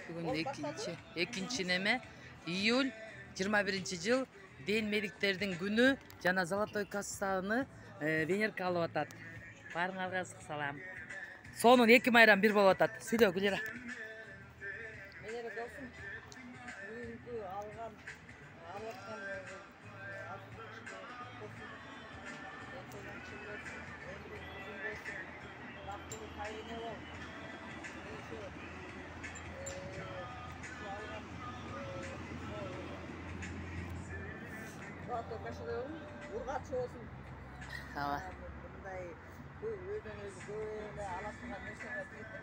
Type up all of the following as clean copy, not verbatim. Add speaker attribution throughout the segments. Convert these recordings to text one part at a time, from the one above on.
Speaker 1: Бүгін екінші неме июль 21-жыл ден медиктердің күні жана Золотой кассаны Венерка алып атат. Барыңарга ысык салам. Сонун 2 майрам бир болуп атат. Сүйлө Гүлира.
Speaker 2: Венера досум бүгүнкү алган алаткан ургач болсун.
Speaker 1: Ооба.
Speaker 2: Мындай өзүн өзү көбөлө аласыган нерсеге жетип,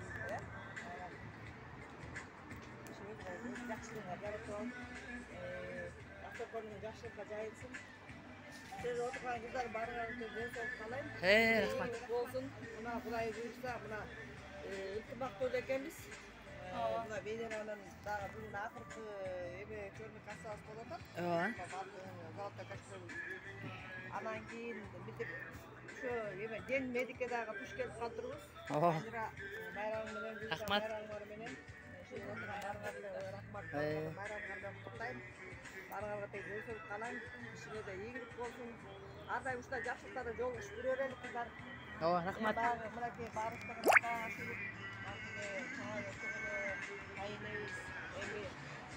Speaker 2: жакшылыгына жаратып, автокөлүктүн жакшылыкка жайылсын. Сиз отурган кыздар барыңарыңызга ден соолук каалайм.
Speaker 1: Рахмат.
Speaker 2: Болсун. Мына Кудай буйрса, мына ынтымактуу экенбиз. Мына Венеранын дагы бүгүн акыркы эме чорный кассабыз болуп атат.
Speaker 1: Ооба.
Speaker 2: Золотой кассабыз. Анан кийин мынтип ошо эме ден медикке дагы туш келип калдырбыз.
Speaker 1: Ооба.
Speaker 2: Майрам менен
Speaker 1: Рахмат.
Speaker 2: майрамдар менен рахмат. Майрамдардан куттайм. Барыңарга тең ден соолук каалайм. Ишиңер да ийгилик болсун. Ар дайым ушундай жакшылыктарда жолугушуп жүрө берели кыздар.
Speaker 1: Ооба, рахмат.
Speaker 2: Мынакей баарыбызга таашылып, айнебиз, эми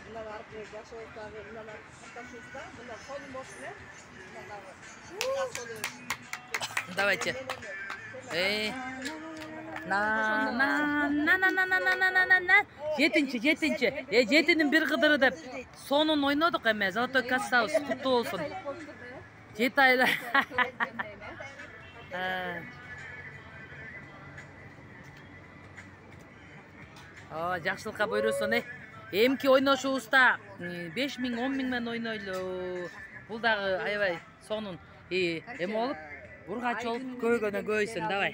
Speaker 2: мындан аркы жашообуздагы мындан аркы катташыбызда мындан сонун болсун, мындан дагы.
Speaker 1: Давайте. Жетинчи. Жетинин бир кыдыры деп сонун ойнодук эме. Золотой кассабыз куттуу болсун. 7 айла. Жакшылыкка буйрусун. Эмки ойношубузда 5000, 10.000 менен ойнойлу. Бул дагы аябай сонун эме болуп, ургач болуп көйгөнө көйсүн, давай.